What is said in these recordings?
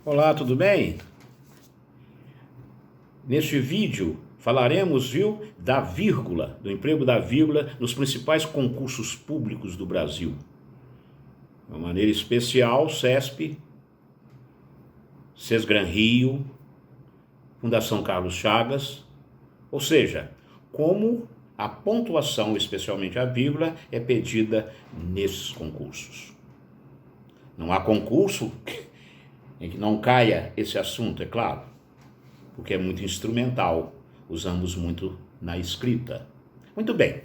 Olá, tudo bem? Neste vídeo falaremos, da vírgula, do emprego da vírgula nos principais concursos públicos do Brasil. De uma maneira especial, CESP, Sesgran Rio, Fundação Carlos Chagas, ou seja, como a pontuação, especialmente a vírgula, é pedida nesses concursos. Não há concurso em que não caia esse assunto, é claro, porque é muito instrumental, usamos muito na escrita. Muito bem,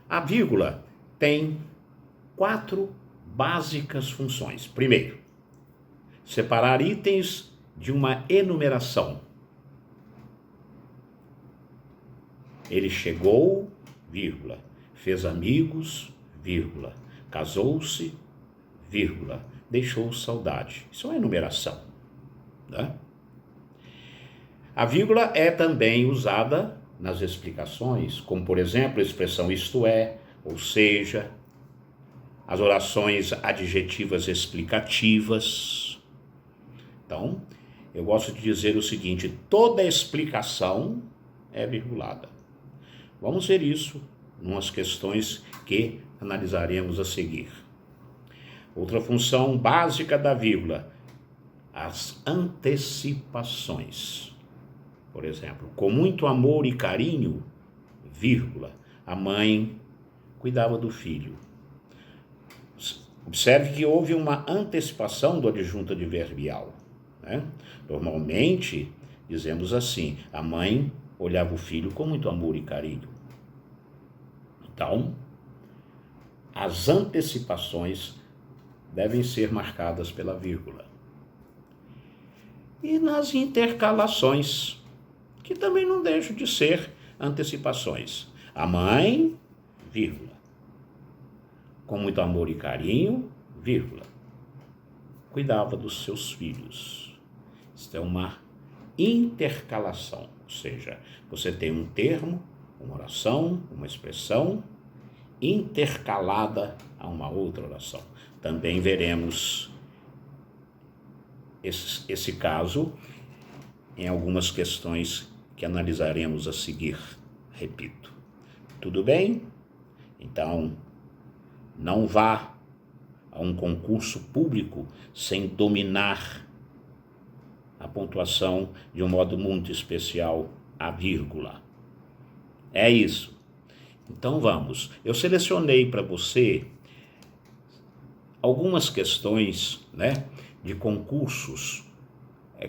a vírgula tem 4 básicas funções. Primeiro, separar itens de uma enumeração. Ele chegou, vírgula, fez amigos, vírgula, casou-se, vírgula, deixou saudade. Isso é uma enumeração, né? A vírgula é também usada nas explicações, como por exemplo a expressão isto é, ou seja, as orações adjetivas explicativas. Então, eu gosto de dizer o seguinte: toda explicação é virgulada. Vamos ver isso em umas questões que analisaremos a seguir. Outra função básica da vírgula, as antecipações. Por exemplo, com muito amor e carinho, vírgula, a mãe cuidava do filho. Observe que houve uma antecipação do adjunto adverbial, né? Normalmente, dizemos assim, a mãe olhava o filho com muito amor e carinho. Então, as antecipações devem ser marcadas pela vírgula. E nas intercalações, que também não deixam de ser antecipações. A mãe, vírgula, com muito amor e carinho, vírgula, cuidava dos seus filhos. Isto é uma intercalação, ou seja, você tem um termo, uma oração, uma expressão intercalada a uma outra oração. Também veremos esse caso em algumas questões que analisaremos a seguir. Repito. Tudo bem? Então, não vá a um concurso público sem dominar a pontuação de um modo muito especial, a vírgula. É isso. Então vamos. Eu selecionei para você algumas questões, de concursos,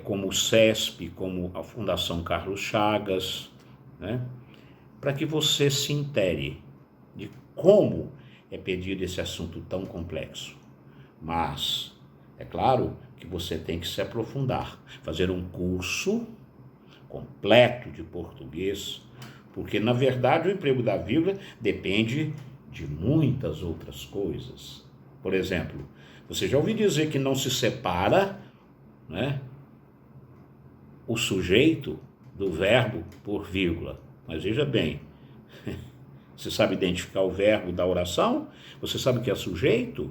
como o CESP, como a Fundação Carlos Chagas, para que você se intere de como é pedido esse assunto tão complexo. Mas, é claro que você tem que se aprofundar, fazer um curso completo de português, porque, na verdade, o emprego da vírgula depende de muitas outras coisas. Por exemplo, você já ouviu dizer que não se separa, o sujeito do verbo por vírgula. Mas veja bem, você sabe identificar o verbo da oração? Você sabe o que é sujeito?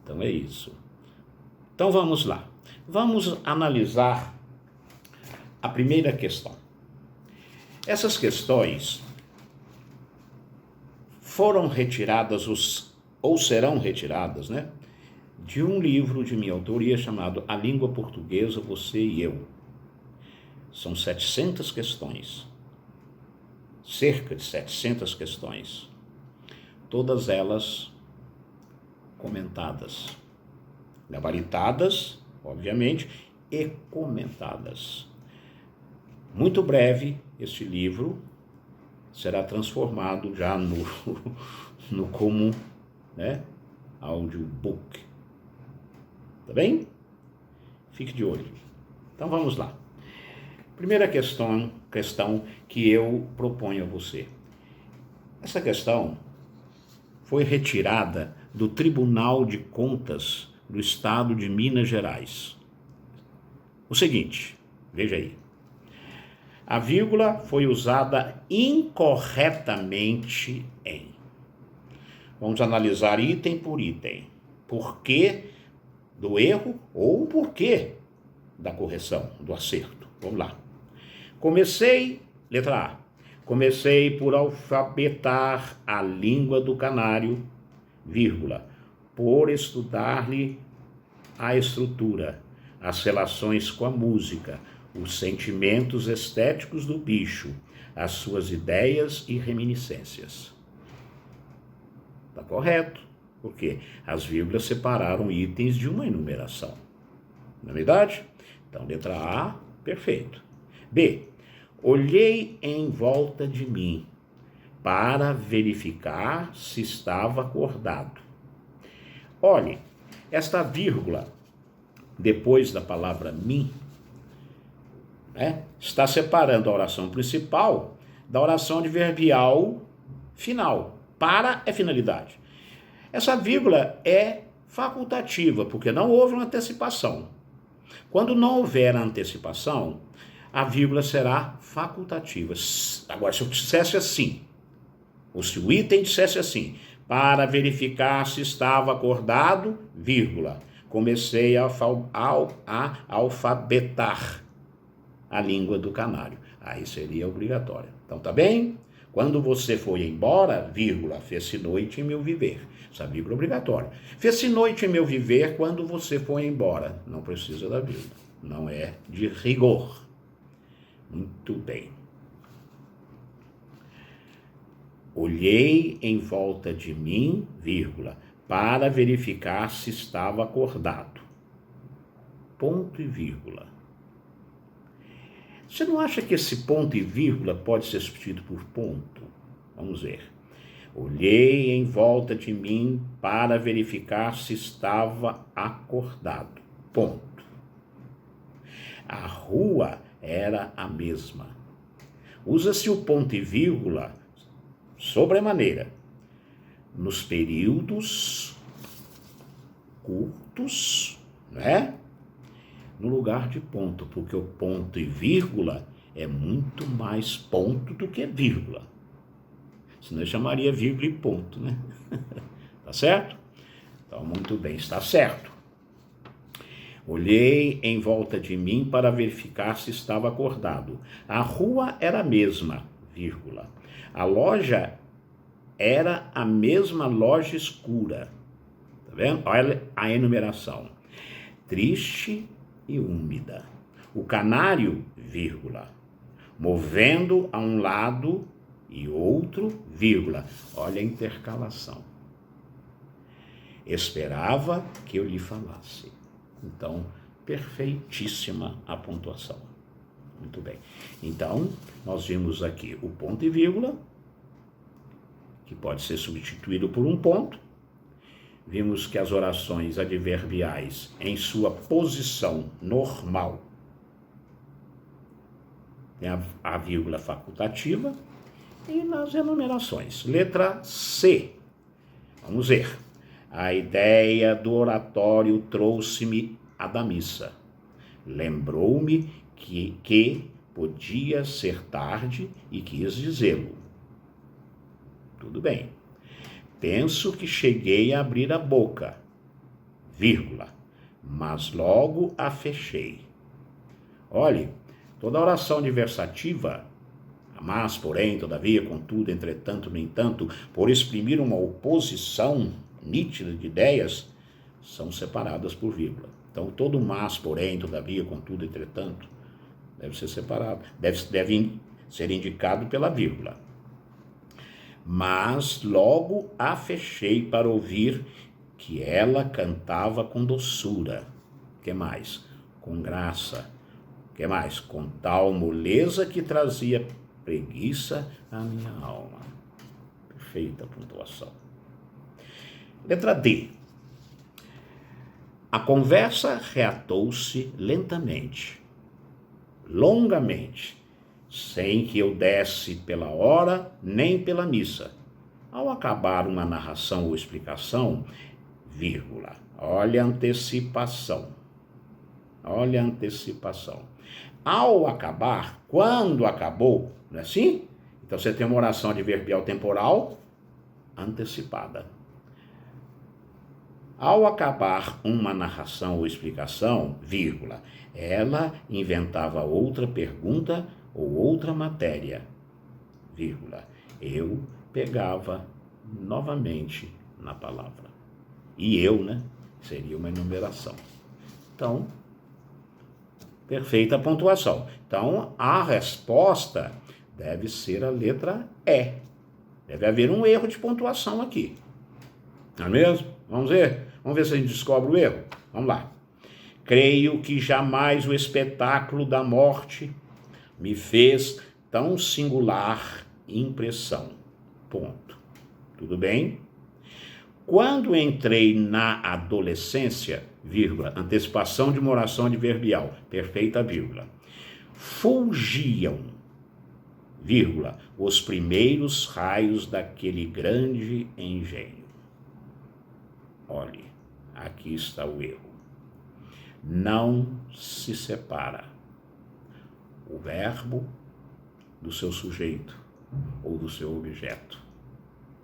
Então é isso. Então vamos lá. Vamos analisar a primeira questão. Essas questões foram retiradas, ou serão retiradas, de um livro de minha autoria chamado A Língua Portuguesa, Você e Eu. São 700 questões, cerca de 700 questões, todas elas comentadas, gabaritadas, obviamente, e comentadas. Muito breve, este livro será transformado já no comum, audiobook. Tá bem? Fique de olho. Então vamos lá. Primeira questão que eu proponho a você. Essa questão foi retirada do Tribunal de Contas do Estado de Minas Gerais. O seguinte, veja aí. A vírgula foi usada incorretamente em. Vamos analisar item por item. Porquê do erro ou o porquê da correção, do acerto. Vamos lá. Comecei, letra A. Comecei por alfabetar a língua do canário, vírgula, por estudar-lhe a estrutura, as relações com a música, os sentimentos estéticos do bicho, as suas ideias e reminiscências. Está correto, porque as vírgulas separaram itens de uma enumeração. Não é verdade? Então, letra A, perfeito. B. Olhei em volta de mim para verificar se estava acordado. Olhe, esta vírgula, depois da palavra mim, está separando a oração principal da oração adverbial final. Para é finalidade. Essa vírgula é facultativa, porque não houve uma antecipação. Quando não houver antecipação, a vírgula será facultativa. Agora, se eu dissesse assim, ou se o item dissesse assim, para verificar se estava acordado, vírgula, comecei a alfabetar a língua do canário. Aí seria obrigatório. Então, tá bem? Quando você foi embora, vírgula, fez-se noite em meu viver. Essa vírgula é obrigatória. Fez-se noite em meu viver quando você foi embora. Não precisa da vírgula. Não é de rigor. Muito bem. Olhei em volta de mim, vírgula, para verificar se estava acordado. Ponto e vírgula. Você não acha que esse ponto e vírgula pode ser substituído por ponto? Vamos ver. Olhei em volta de mim para verificar se estava acordado. Ponto. A rua era a mesma. Usa-se o ponto e vírgula sobremaneira nos períodos curtos, né? No lugar de ponto, porque o ponto e vírgula é muito mais ponto do que vírgula. Senão eu chamaria vírgula e ponto, né? Tá certo? Então, muito bem, está certo. Olhei em volta de mim para verificar se estava acordado. A rua era a mesma, vírgula. A loja era a mesma loja escura. Tá vendo? Olha a enumeração. Triste e úmida. O canário, vírgula, movendo a um lado e outro, vírgula. Olha a intercalação. Esperava que eu lhe falasse. Então, perfeitíssima a pontuação. Muito bem. Então, nós vimos aqui o ponto e vírgula, que pode ser substituído por um ponto. Vimos que as orações adverbiais, em sua posição normal, tem a vírgula facultativa, e nas enumerações. Letra C. Vamos ver. A ideia do oratório trouxe-me a da missa. Lembrou-me que podia ser tarde e quis dizê-lo. Tudo bem. Penso que cheguei a abrir a boca, vírgula, mas logo a fechei. Olhe, toda oração adversativa, mas, porém, todavia, contudo, entretanto, no entanto, por exprimir uma oposição nítida de ideias, são separadas por vírgula. Então, todo mas, porém, todavia, contudo, entretanto, deve ser separado, deve ser indicado pela vírgula. Mas logo a fechei para ouvir que ela cantava com doçura. Que mais? Com graça. Que mais? Com tal moleza que trazia preguiça à minha alma. Perfeita pontuação. Letra D. A conversa reatou-se lentamente, longamente, sem que eu desse pela hora nem pela missa. Ao acabar uma narração ou explicação, vírgula, olha a antecipação. Olha a antecipação. Ao acabar, quando acabou, não é assim? Então você tem uma oração adverbial temporal antecipada. Ao acabar uma narração ou explicação, vírgula, ela inventava outra pergunta ou outra matéria, vírgula, eu pegava novamente na palavra. E eu, né? Seria uma enumeração. Então, perfeita pontuação. Então, a resposta deve ser a letra E. Deve haver um erro de pontuação aqui. Não é mesmo? Vamos ver? Vamos ver se a gente descobre o erro. Vamos lá. Creio que jamais o espetáculo da morte me fez tão singular impressão. Ponto. Tudo bem? Quando entrei na adolescência, vírgula, antecipação de uma oração adverbial, perfeita vírgula, fulgiam, vírgula, os primeiros raios daquele grande engenho. Olhe, aqui está o erro. Não se separa o verbo do seu sujeito ou do seu objeto,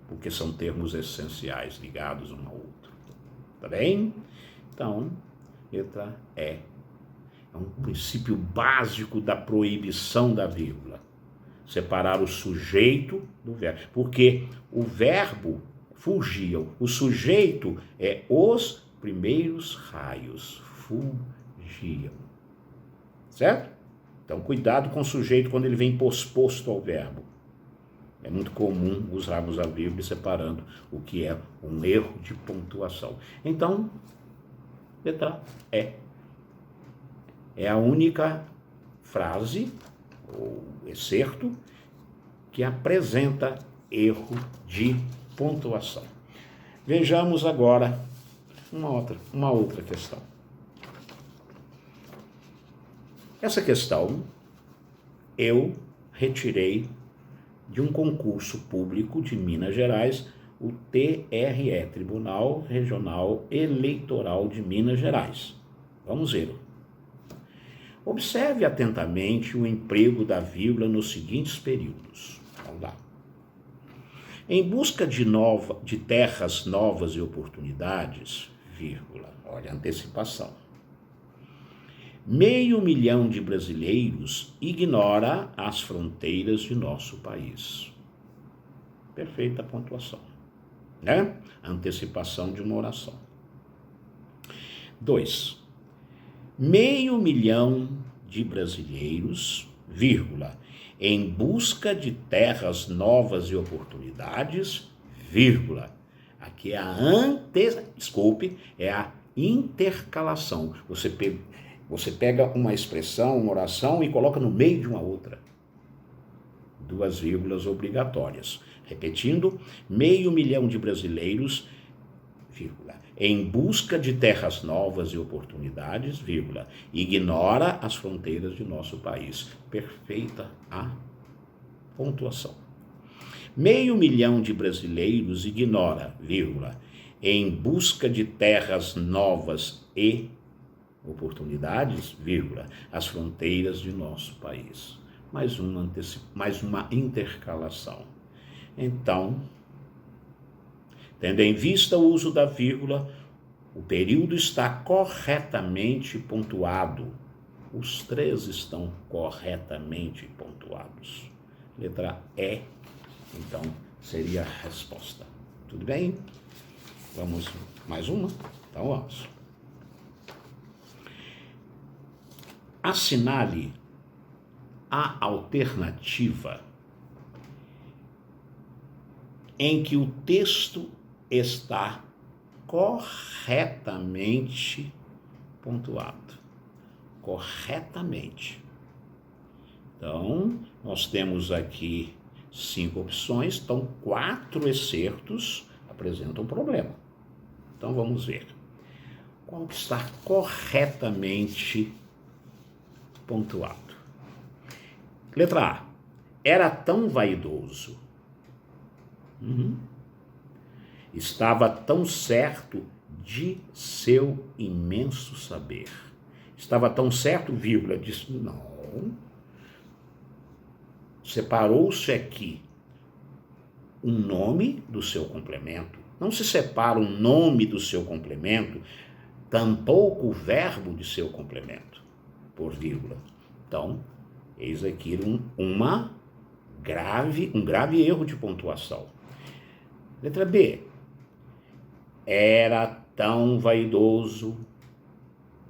porque são termos essenciais ligados um ao outro. Tá bem? Então, letra E. É um princípio básico da proibição da vírgula. Separar o sujeito do verbo. Porque o verbo fugiam. O sujeito é os primeiros raios. Fugiam. Certo? Então, cuidado com o sujeito quando ele vem posposto ao verbo. É muito comum usarmos a vírgula separando o que é um erro de pontuação. Então, letra E. É a única frase, ou excerto, que apresenta erro de pontuação. Vejamos agora uma outra questão. Essa questão eu retirei de um concurso público de Minas Gerais, o TRE, Tribunal Regional Eleitoral de Minas Gerais. Vamos ver. Observe atentamente o emprego da vírgula nos seguintes períodos. Vamos lá. Em busca de terras novas e oportunidades, vírgula, olha a antecipação. 500 mil de brasileiros ignora as fronteiras de nosso país. Perfeita pontuação, né? Antecipação de uma oração. 2. 500 mil de brasileiros, vírgula, em busca de terras novas e oportunidades, vírgula. Aqui é a intercalação. Você pega uma expressão, uma oração e coloca no meio de uma outra. 2 vírgulas obrigatórias. Repetindo, 500 mil de brasileiros, vírgula, em busca de terras novas e oportunidades, vírgula, ignora as fronteiras de nosso país. Perfeita a pontuação. 500 mil de brasileiros ignora, vírgula, em busca de terras novas e oportunidades, vírgula, as fronteiras de nosso país. Mais uma intercalação. Então, tendo em vista o uso da vírgula, o período está corretamente pontuado. Os 3 estão corretamente pontuados. Letra E, então, seria a resposta. Tudo bem? Vamos mais uma? Então vamos. Assinale a alternativa em que o texto está corretamente pontuado. Corretamente. Então, nós temos aqui 5 opções, então 4 excertos apresentam problema. Então, vamos ver. Qual que está corretamente pontuado? Letra A. Era tão vaidoso. Estava tão certo de seu imenso saber. Estava tão certo, vírgula, disse, não. Separou-se aqui um nome do seu complemento, Não se separa o nome do seu complemento, tampouco o verbo de seu complemento, por vírgula. Então, eis aqui um grave erro de pontuação. Letra B. Era tão vaidoso,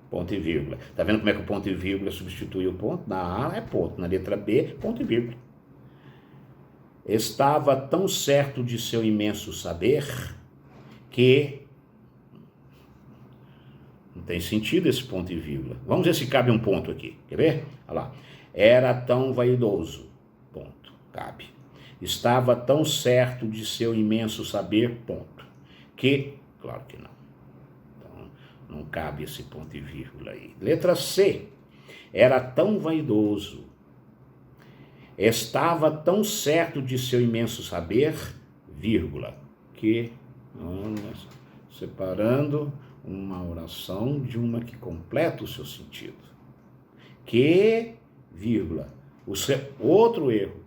ponto e vírgula. Tá vendo como é que o ponto e vírgula substitui o ponto? Na A é ponto, na letra B, ponto e vírgula. Estava tão certo de seu imenso saber que... Não tem sentido esse ponto e vírgula. Vamos ver se cabe um ponto aqui. Quer ver? Olha lá. Era tão vaidoso, ponto, cabe. Estava tão certo de seu imenso saber, ponto. Que, claro que não. Então, não cabe esse ponto e vírgula aí. Letra C. Era tão vaidoso. Estava tão certo de seu imenso saber, vírgula. Que, separando uma oração de uma que completa o seu sentido. Que, vírgula. Outro erro.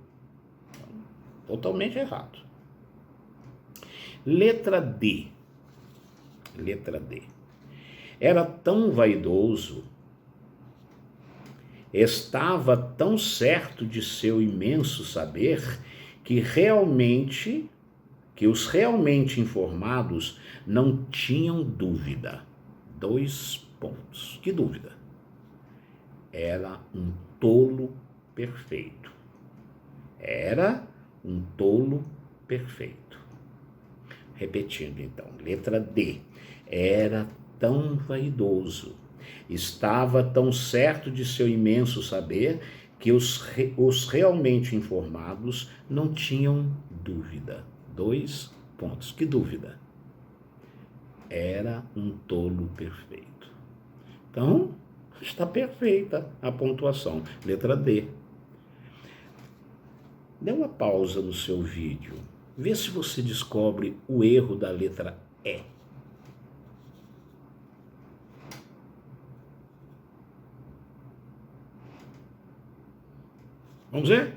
Totalmente errado. Letra D. Letra D. Era tão vaidoso, estava tão certo de seu imenso saber, que os realmente informados não tinham dúvida. 2 pontos. Que dúvida? Era um tolo perfeito. Era um tolo perfeito. Repetindo então, letra D. Era tão vaidoso, estava tão certo de seu imenso saber, que os realmente informados não tinham dúvida. 2 pontos. Que dúvida? Era um tolo perfeito. Então, está perfeita a pontuação. Letra D. Dê uma pausa no seu vídeo. Vê se você descobre o erro da letra E. Vamos ver?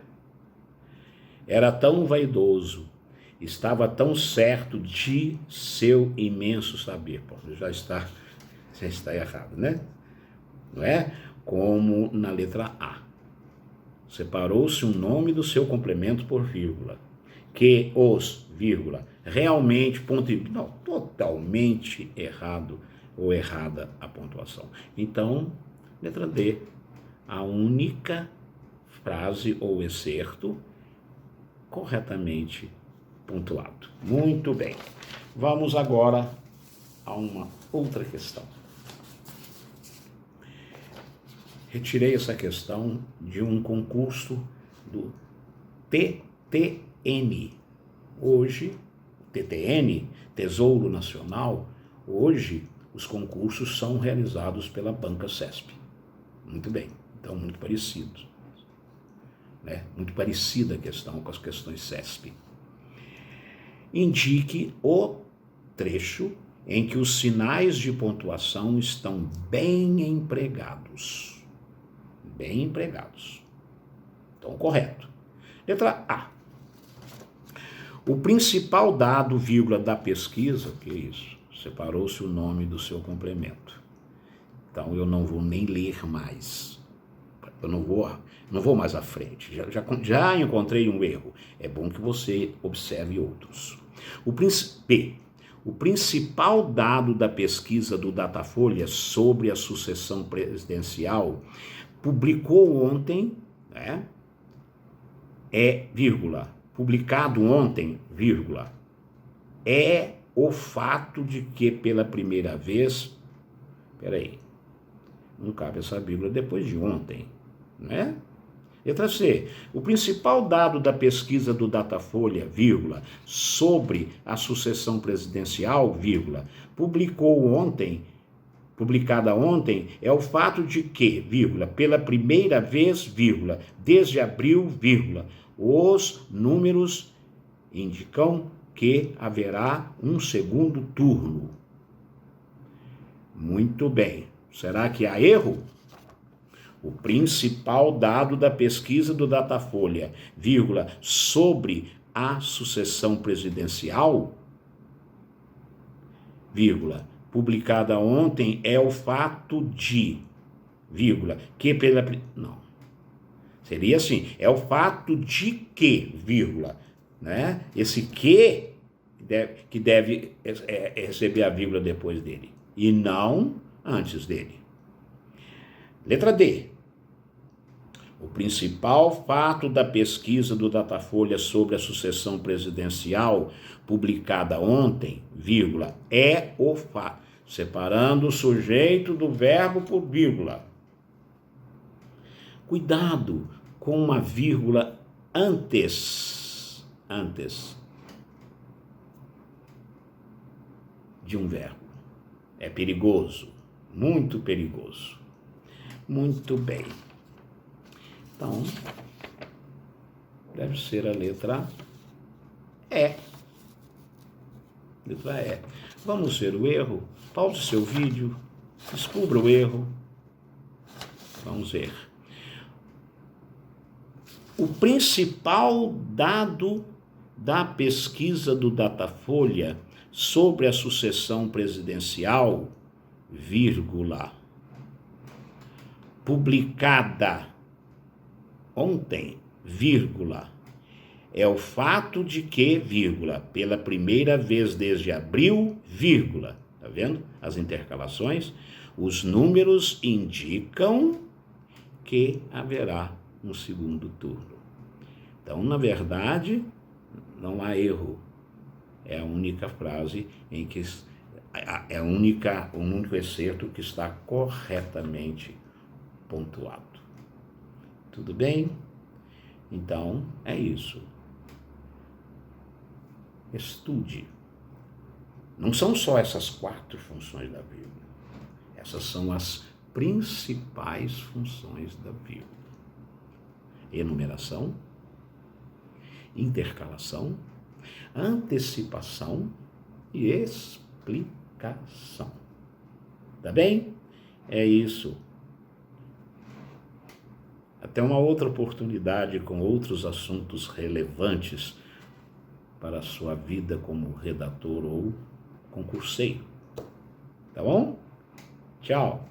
Era tão vaidoso, estava tão certo de seu imenso saber. Bom, já está errado, né? Não é? Como na letra A. Separou-se o nome do seu complemento por vírgula. Que os, vírgula, realmente, ponto e... Não, totalmente errado ou errada a pontuação. Então, letra D, a única frase ou excerto corretamente pontuado. Muito bem. Vamos agora a uma outra questão. Retirei essa questão de um concurso do TTN. Hoje, TTN, Tesouro Nacional, hoje os concursos são realizados pela Banca CESP. Muito bem, então muito parecido. Né? Muito parecida a questão com as questões CESP. Indique o trecho em que os sinais de pontuação estão bem empregados. Bem empregados. Então, correto. Letra A. O principal dado, vírgula, da pesquisa, que é isso? Separou-se o nome do seu complemento. Então, eu não vou nem ler mais. Eu não vou mais à frente. Já encontrei um erro. É bom que você observe outros. O principal dado da pesquisa do Datafolha sobre a sucessão presidencial publicou ontem, né? Publicado ontem, vírgula, é o fato de que pela primeira vez, não cabe essa vírgula depois de ontem, né? Letra C. O principal dado da pesquisa do Datafolha, vírgula, sobre a sucessão presidencial, vírgula, publicada ontem, é o fato de que, vírgula, pela primeira vez, vírgula, desde abril, vírgula, os números indicam que haverá um segundo turno. Muito bem. Será que há erro? O principal dado da pesquisa do, vírgula, sobre a sucessão presidencial, vírgula, publicada ontem é o fato de, vírgula, que pela... Não. Seria assim, é o fato de que, vírgula, né? Esse que deve receber a vírgula depois dele, e não antes dele. Letra D. O principal fato da pesquisa do Datafolha sobre a sucessão presidencial, publicada ontem, vírgula, é o fato, separando o sujeito do verbo por vírgula. Cuidado com uma vírgula antes de um verbo. É perigoso, muito perigoso. Muito bem. Então, deve ser a letra E. Letra E. Vamos ver o erro. Pause seu vídeo, descubra o erro. Vamos ver. O principal dado da pesquisa do Datafolha sobre a sucessão presidencial, vírgula, publicada ontem, vírgula, é o fato de que, vírgula, pela primeira vez desde abril, vírgula, tá vendo? As intercalações, os números indicam que haverá um segundo turno. Então, na verdade, não há erro. É a única frase em que é o único excerto que está corretamente pontuado. Tudo bem? Então, é isso. Estude. Não são só essas 4 funções da vírgula. Essas são as principais funções da vírgula: enumeração, intercalação, antecipação e explicação. Tá bem? É isso. Até uma outra oportunidade com outros assuntos relevantes para a sua vida como redator ou concurseiro. Tá bom? Tchau.